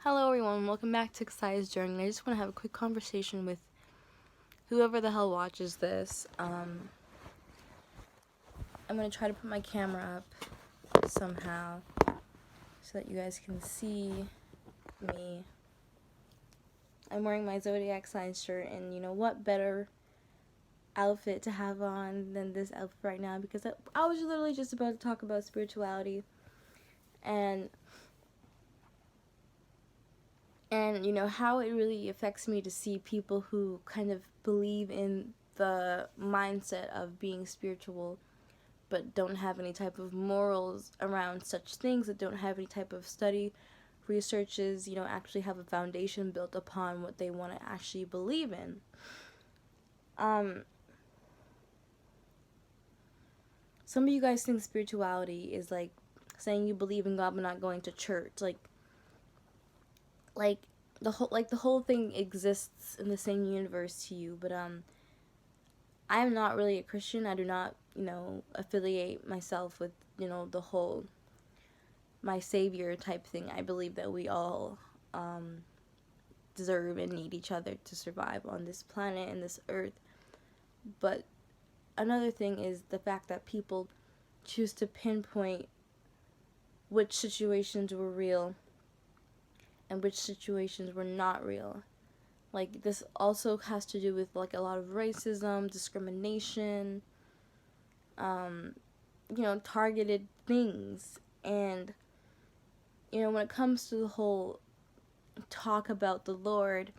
Hello everyone, welcome back to Kasaya's Journey. I just want to have a quick conversation with whoever the hell watches this. I'm going to try to put my camera up somehow so that you guys can see me. I'm wearing my Zodiac sign shirt, and you know what better outfit to have on than this outfit right now, because I was literally just about to talk about spirituality and you know how it really affects me to see people who kind of believe in the mindset of being spiritual but don't have any type of morals around such things, that don't have any type of study researches, actually have a foundation built upon what they want to actually believe in. Some of you guys think spirituality is like saying you believe in God but not going to church. Like the whole thing exists in the same universe to you, but I am not really a Christian. I do not, affiliate myself with, the whole my savior type thing. I believe that we all deserve and need each other to survive on this planet and this earth. But another thing is the fact that people choose to pinpoint which situations were real and which situations were not real. Like, this also has to do with like a lot of racism, discrimination, targeted things. And when it comes to the whole talk about the Lord,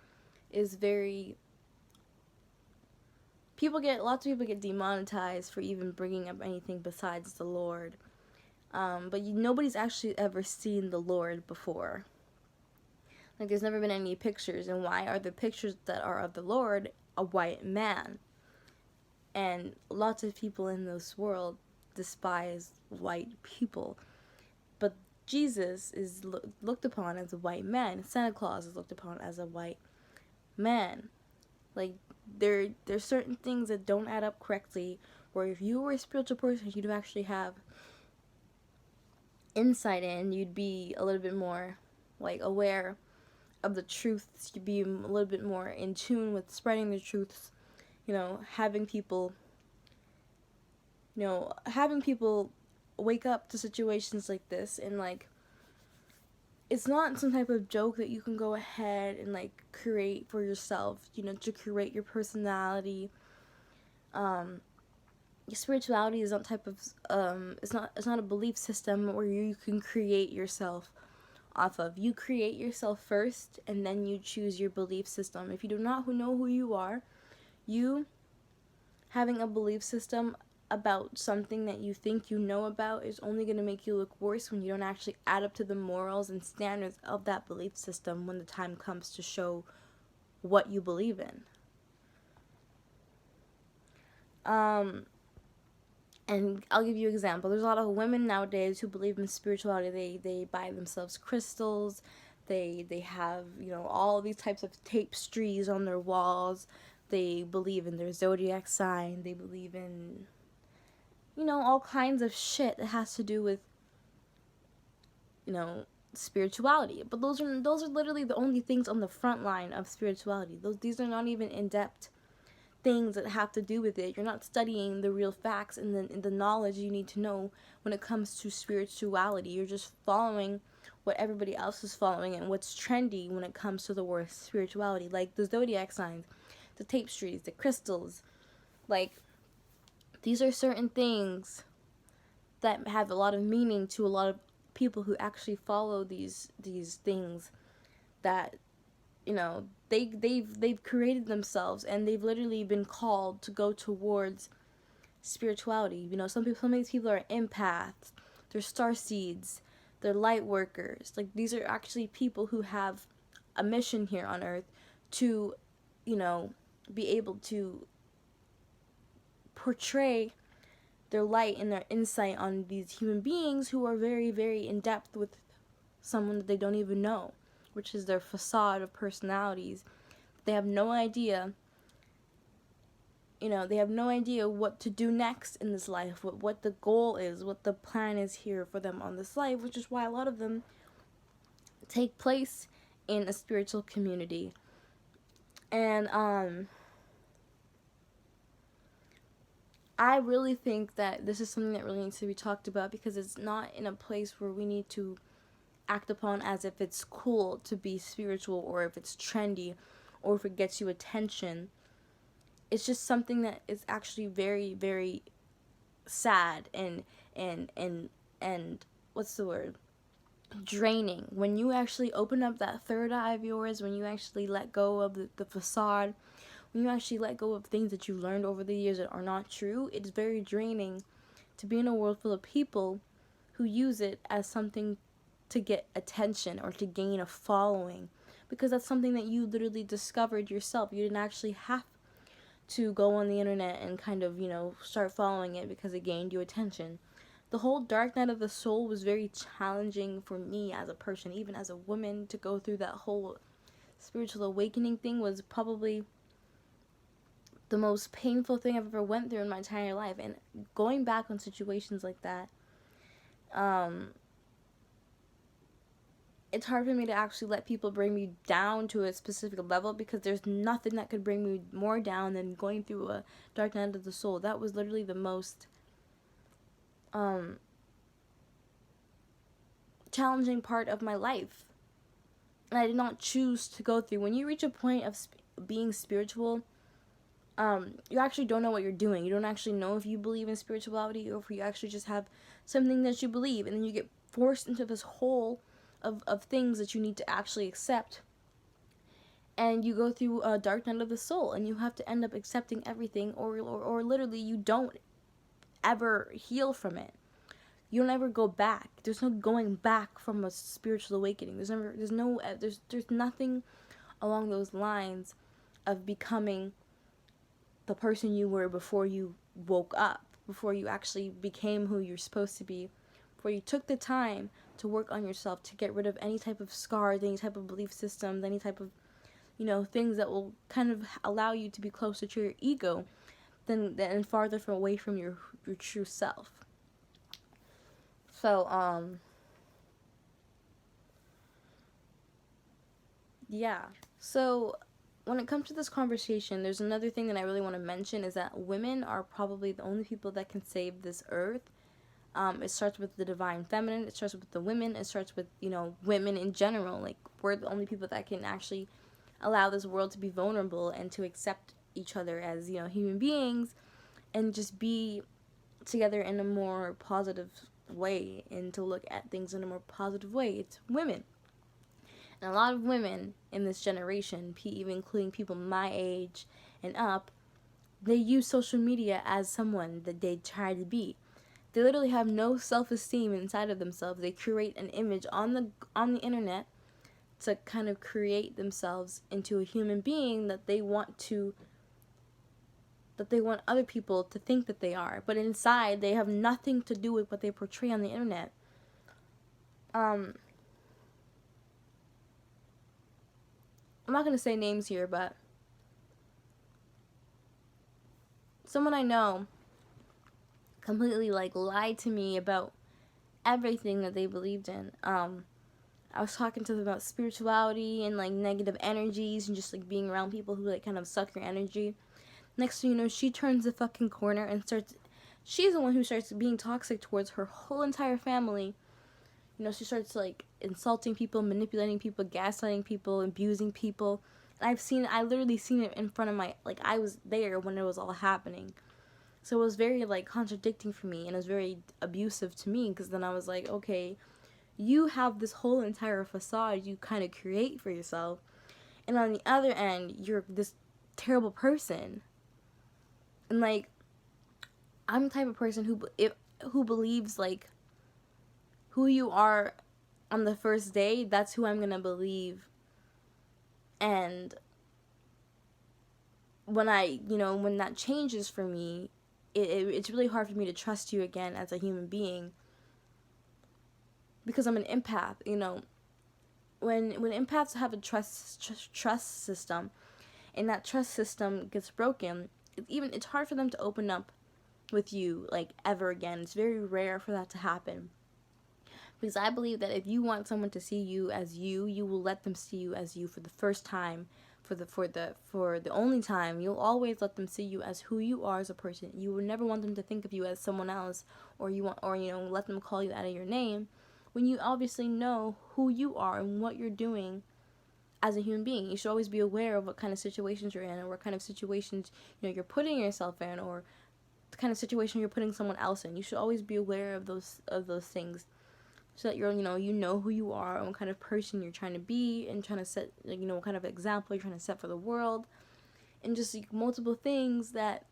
is very lots of people get demonetized for even bringing up anything besides the Lord. But nobody's actually ever seen the Lord before. Like, there's never been any pictures. And why are the pictures that are of the Lord a white man? And lots of people in this world despise white people. But Jesus is looked upon as a white man. Santa Claus is looked upon as a white man. Like, there's certain things that don't add up correctly, where if you were a spiritual person, you'd actually have insight in, you'd be a little bit more like aware of the truths, you'd be a little bit more in tune with spreading the truths, having people wake up to situations like this. And like, it's not some type of joke that you can go ahead and like create for yourself, to create your personality. Spirituality is not type of it's not a belief system where you can create yourself off of. You create yourself first, and then you choose your belief system. If you do not know who you are, you having a belief system about something that you think you know about is only going to make you look worse when you don't actually add up to the morals and standards of that belief system when the time comes to show what you believe in. And I'll give you an example. There's a lot of women nowadays who believe in spirituality. They buy themselves crystals. They have, all these types of tapestries on their walls. They believe in their zodiac sign. They believe in, all kinds of shit that has to do with, spirituality. But those are literally the only things on the front line of spirituality. These are not even in-depth things that have to do with it. You're not studying the real facts and the knowledge you need to know when it comes to spirituality. You're just following what everybody else is following and what's trendy when it comes to the word spirituality, like the zodiac signs, the tapestries, the crystals. Like, these are certain things that have a lot of meaning to a lot of people who actually follow these things that they've created themselves, and they've literally been called to go towards spirituality. Some of these people are empaths, they're star seeds, they're light workers. Like, these are actually people who have a mission here on earth to be able to portray their light and their insight on these human beings who are very, very in depth with someone that they don't even know, which is their facade of personalities. They have no idea, they have no idea what to do next in this life, what the goal is, what the plan is here for them on this life, which is why a lot of them take place in a spiritual community. And I really think that this is something that really needs to be talked about, because it's not in a place where we need to act upon as if it's cool to be spiritual, or if it's trendy, or if it gets you attention. It's just something that is actually very, very sad and what's the word? Draining. When you actually open up that third eye of yours, when you actually let go of the facade, when you actually let go of things that you learned over the years that are not true, it's very draining to be in a world full of people who use it as something to get attention or to gain a following, because that's something that you literally discovered yourself. You didn't actually have to go on the internet and kind of, start following it because it gained you attention. The whole dark night of the soul was very challenging for me as a person, even as a woman. To go through that whole spiritual awakening thing was probably the most painful thing I've ever went through in my entire life. And going back on situations like that, it's hard for me to actually let people bring me down to a specific level, because there's nothing that could bring me more down than going through a dark night of the soul. That was literally the most challenging part of my life, and I did not choose to go through. When you reach a point of being spiritual, you actually don't know what you're doing. You don't actually know if you believe in spirituality, or if you actually just have something that you believe, and then you get forced into this hole of things that you need to actually accept. And you go through a dark night of the soul, and you have to end up accepting everything, or literally you don't ever heal from it. You don't ever go back. There's no going back from a spiritual awakening. There's nothing along those lines of becoming the person you were before you woke up, before you actually became who you're supposed to be, before you took the time to work on yourself, to get rid of any type of scars, any type of belief systems, any type of, things that will kind of allow you to be closer to your ego than farther away from your true self. So, yeah. So, when it comes to this conversation, there's another thing that I really want to mention, is that women are probably the only people that can save this earth. It starts with the divine feminine. It starts with the women. It starts with, women in general. Like, we're the only people that can actually allow this world to be vulnerable and to accept each other as, human beings, and just be together in a more positive way, and to look at things in a more positive way. It's women. And a lot of women in this generation, even including people my age and up, they use social media as someone that they try to be. They literally have no self-esteem inside of themselves. They create an image on the internet to kind of create themselves into a human being that they want other people to think that they are. But inside, they have nothing to do with what they portray on the internet. I'm not going to say names here, but someone I know completely lied to me about everything that they believed in. I was talking to them about spirituality and negative energies, and just being around people who kind of suck your energy. Next thing you know, she turns the fucking corner and she's the one who starts being toxic towards her whole entire family. She starts insulting people, manipulating people, gaslighting people, abusing people. And I literally seen it in front of my, I was there when it was all happening. So it was very contradicting for me, and it was very abusive to me, because then I was like, okay, you have this whole entire facade you kind of create for yourself, and on the other end, you're this terrible person. And I'm the type of person who believes who you are on the first day, that's who I'm gonna believe. And when when that changes for me, it's really hard for me to trust you again as a human being, because I'm an empath. When empaths have a trust system, and that trust system gets broken, it's hard for them to open up with you ever again. It's very rare for that to happen, Because I believe that if you want someone to see you as you, you will let them see you as you for the first time, for the only time. You'll always let them see you as who you are as a person. You will never want them to think of you as someone else, or let them call you out of your name, when you obviously know who you are and what you're doing as a human being. You should always be aware of what kind of situations you're in, or what kind of situations you're putting yourself in, or the kind of situation you're putting someone else in. You should always be aware of those things, so that you know who you are and what kind of person you're trying to be, and trying to set what kind of example you're trying to set for the world, and just multiple things that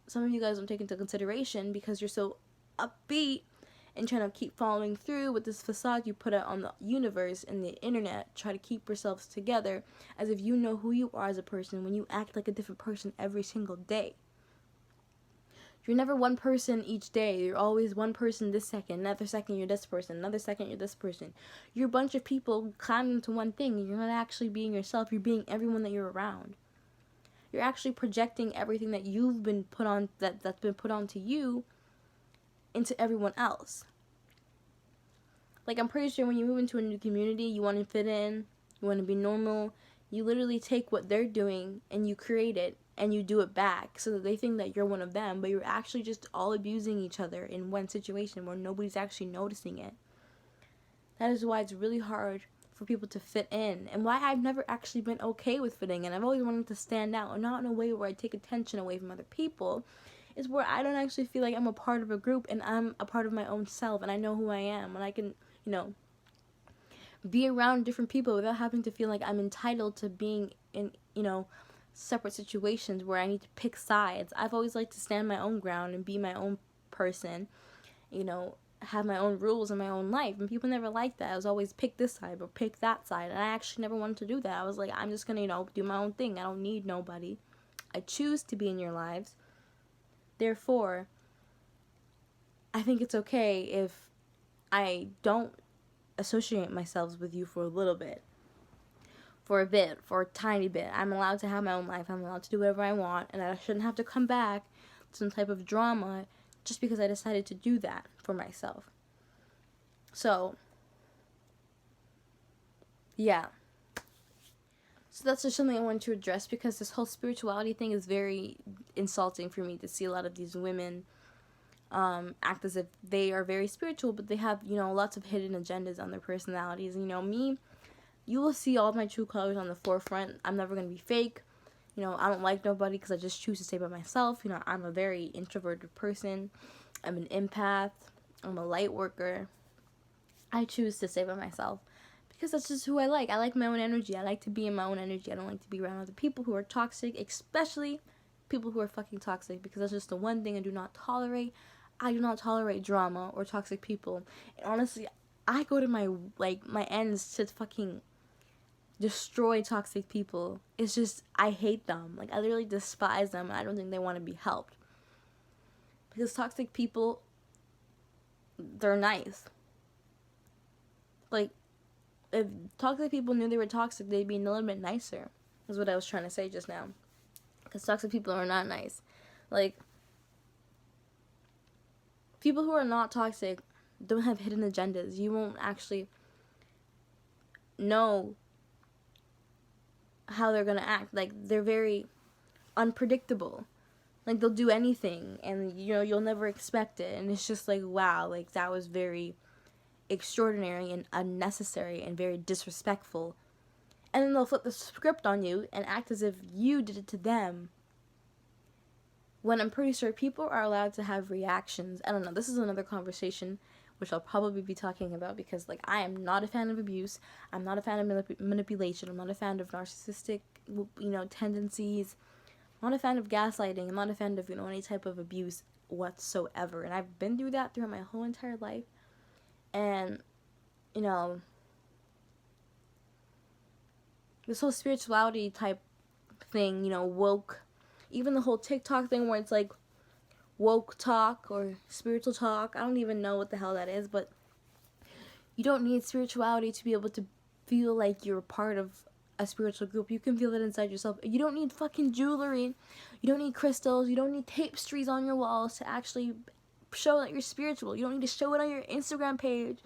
some of you guys don't take into consideration because you're so upbeat and trying to keep following through with this facade you put out on the universe and the internet. Try to keep yourselves together as if you know who you are as a person, when you act like a different person every single day. You're never one person each day. You're always one person this second, another second you're this person, another second you're this person. You're a bunch of people climbing into one thing. You're not actually being yourself. You're being everyone that you're around. You're actually projecting everything that you've been put on, that's been put onto you, into everyone else. Like, I'm pretty sure when you move into a new community, you want to fit in, you want to be normal. You literally take what they're doing and you create it and you do it back, so that they think that you're one of them, but you're actually just all abusing each other in one situation where nobody's actually noticing it. That is why it's really hard for people to fit in, and why I've never actually been okay with fitting in. I've always wanted to stand out, and not in a way where I take attention away from other people. Is where I don't actually feel like I'm a part of a group, and I'm a part of my own self, and I know who I am, and I can, be around different people without having to feel like I'm entitled to being in, separate situations where I need to pick sides. I've always liked to stand my own ground and be my own person, have my own rules in my own life, and people never liked that. I was always pick this side or pick that side, and I actually never wanted to do that. I was like, I'm just gonna, do my own thing. I don't need nobody. I choose to be in your lives. Therefore, I think it's okay if I don't associate myself with you for a little bit. For a tiny bit. I'm allowed to have my own life. I'm allowed to do whatever I want, and I shouldn't have to come back to some type of drama just because I decided to do that for myself. So, yeah. So that's just something I wanted to address, because this whole spirituality thing is very insulting for me to see a lot of these women act as if they are very spiritual, but they have, lots of hidden agendas on their personalities. Me, you will see all of my true colors on the forefront. I'm never going to be fake. I don't like nobody because I just choose to stay by myself. I'm a very introverted person. I'm an empath. I'm a light worker. I choose to stay by myself because that's just who I like. I like my own energy. I like to be in my own energy. I don't like to be around other people who are toxic, especially people who are fucking toxic, because that's just the one thing I do not tolerate. I do not tolerate drama or toxic people. And honestly, I go to my ends to fucking destroy toxic people. It's just, I hate them. Like, I literally despise them, and I don't think they want to be helped. Because toxic people, they're nice. Like, if toxic people knew they were toxic, they'd be a little bit nicer, is what I was trying to say just now. Because toxic people are not nice. Like, people who are not toxic don't have hidden agendas. You won't actually know how they're gonna act. Like, they're very unpredictable. Like, they'll do anything, and you'll never expect it, and it's just like, wow, like, that was very extraordinary and unnecessary and very disrespectful. And then they'll flip the script on you and act as if you did it to them, when I'm pretty sure people are allowed to have reactions. I don't know, this is another conversation which I'll probably be talking about, because, like, I am not a fan of abuse. I'm not a fan of manipulation. I'm not a fan of narcissistic, tendencies. I'm not a fan of gaslighting. I'm not a fan of, any type of abuse whatsoever. And I've been through that throughout my whole entire life. And, this whole spirituality type thing, woke, even the whole TikTok thing where it's like woke talk or spiritual talk. I don't even know what the hell that is, but you don't need spirituality to be able to feel like you're part of a spiritual group. You can feel it inside yourself. You don't need fucking jewelry. You don't need crystals. You don't need tapestries on your walls to actually show that you're spiritual. You don't need to show it on your Instagram page.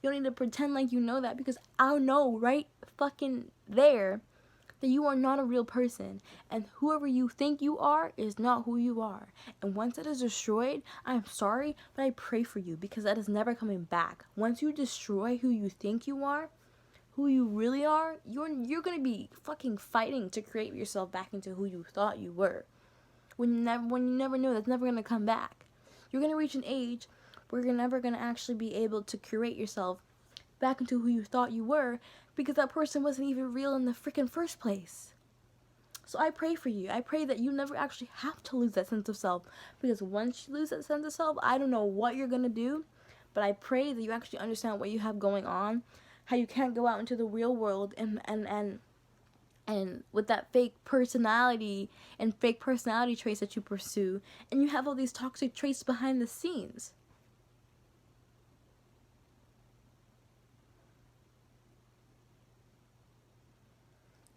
You don't need to pretend like you know that, because I know right fucking there that you are not a real person, and whoever you think you are is not who you are. And once that is destroyed, I'm sorry, but I pray for you, because that is never coming back. Once you destroy who you think you are, who you really are, you're gonna be fucking fighting to create yourself back into who you thought you were. When you never know, that's never gonna come back. You're gonna reach an age where you're never gonna actually be able to curate yourself back into who you thought you were, because that person wasn't even real in the freaking first place. So I pray for you. I pray that you never actually have to lose that sense of self, because once you lose that sense of self, I don't know what you're gonna do, but I pray that you actually understand what you have going on, how you can't go out into the real world and with that fake personality and fake personality traits that you pursue, and you have all these toxic traits behind the scenes.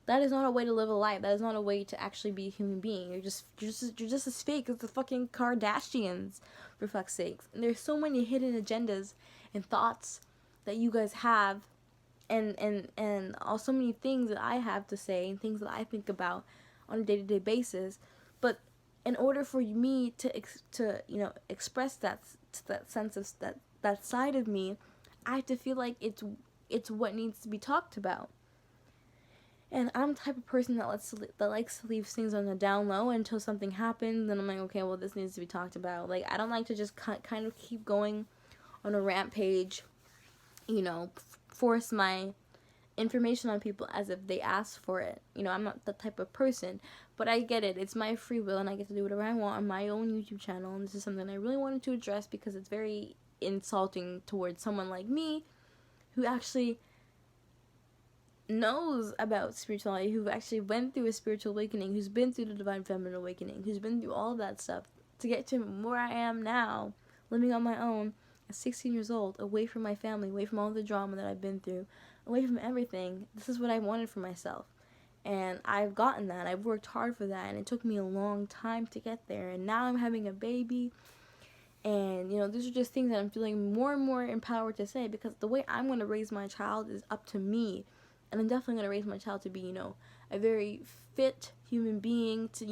That is not a way to live a life. That is not a way to actually be a human being. You're just as fake as the fucking Kardashians, for fuck's sakes. And there's so many hidden agendas and thoughts that you guys have, and also many things that I have to say and things that I think about on a day-to-day basis. But in order for me to express that sense of that side of me, I have to feel like it's what needs to be talked about. And I'm the type of person that likes to leave things on the down low until something happens. Then I'm like, okay, well, this needs to be talked about. Like, I don't like to just kind of keep going on a rampage, force my information on people as if they ask for it. I'm not that type of person. But I get it. It's my free will, and I get to do whatever I want on my own YouTube channel. And this is something I really wanted to address, because it's very insulting towards someone like me who actually knows about spirituality, who actually went through a spiritual awakening, who's been through the divine feminine awakening, who's been through all of that stuff, to get to where I am now, living on my own at 16 years old, away from my family, away from all the drama that I've been through, away from everything. This is what I wanted for myself, and I've gotten that. I've worked hard for that, and it took me a long time to get there, and now I'm having a baby. And these are just things that I'm feeling more and more empowered to say, because the way I'm going to raise my child is up to me. And I'm definitely going to raise my child to be, a very fit human being, to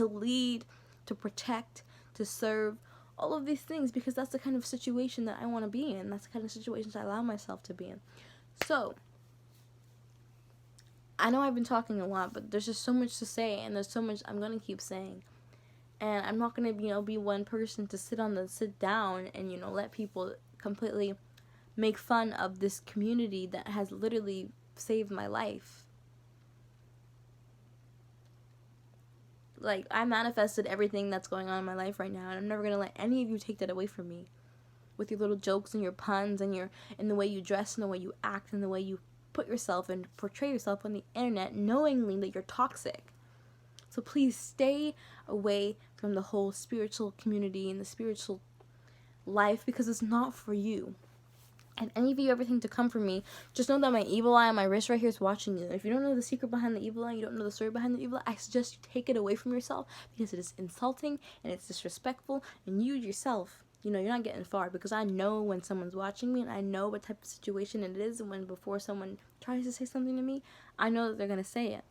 lead, to protect, to serve, all of these things, because that's the kind of situation that I want to be in. That's the kind of situations I allow myself to be in. So, I know I've been talking a lot, but there's just so much to say, and there's so much I'm going to keep saying. And I'm not going to, be one person to sit down and, let people completely make fun of this community that has literally saved my life. Like, I manifested everything that's going on in my life right now, and I'm never going to let any of you take that away from me. With your little jokes and your puns and the way you dress and the way you act and the way you put yourself and portray yourself on the internet, knowingly that you're toxic. So please stay away from the whole spiritual community and the spiritual life, because it's not for you. And any of you ever think to come for me, just know that my evil eye on my wrist right here is watching you. If you don't know the secret behind the evil eye, you don't know the story behind the evil eye, I suggest you take it away from yourself, because it is insulting and it's disrespectful, and you yourself, you're not getting far, because I know when someone's watching me, and I know what type of situation it is, and when before someone tries to say something to me, I know that they're going to say it.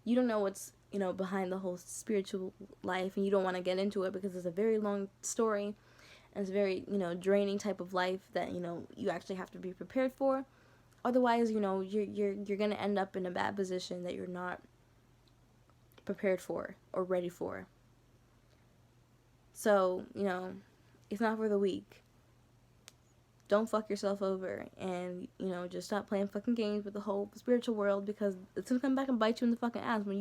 You don't know what's, behind the whole spiritual life, and you don't want to get into it, because it's a very long story. And it's a very, draining type of life that, you actually have to be prepared for. Otherwise, you're going to end up in a bad position that you're not prepared for or ready for. So, it's not for the weak. Don't fuck yourself over, and, just stop playing fucking games with the whole spiritual world, because it's going to come back and bite you in the fucking ass when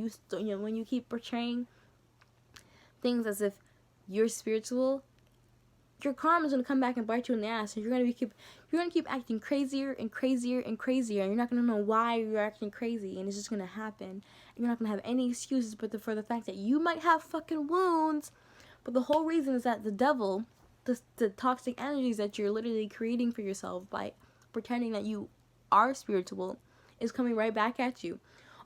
you keep portraying things as if you're spiritual. Your karma is gonna come back and bite you in the ass, and you're gonna keep acting crazier and crazier and crazier, and you're not gonna know why you're acting crazy, and it's just gonna happen. You're not gonna have any excuses for the fact that you might have fucking wounds, but the whole reason is that the devil, the toxic energies that you're literally creating for yourself by pretending that you are spiritual, is coming right back at you.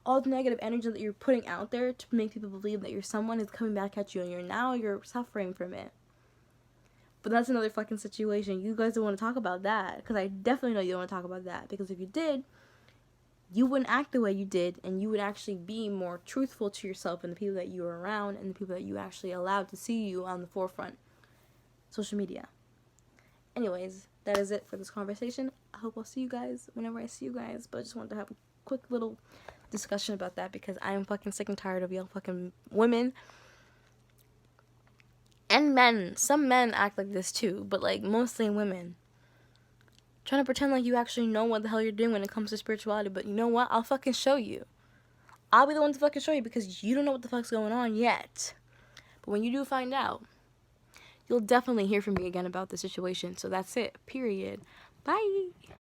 All the negative energy that you're putting out there to make people believe that you're someone is coming back at you, and you're suffering from it. But that's another fucking situation. You guys don't want to talk about that, because I definitely know you don't want to talk about that, because if you did, you wouldn't act the way you did, and you would actually be more truthful to yourself and the people that you were around and the people that you actually allowed to see you on the forefront. Social media. Anyways, that is it for this conversation. I hope I'll see you guys whenever I see you guys, but I just wanted to have a quick little discussion about that, because I am fucking sick and tired of y'all fucking women and men. Some men act like this too, but like mostly women, trying to pretend like you actually know what the hell you're doing when it comes to spirituality. But you know what? I'll fucking show you. I'll be the one to fucking show you, because you don't know what the fuck's going on yet. But when you do find out, you'll definitely hear from me again about the situation. So that's it. Period. Bye.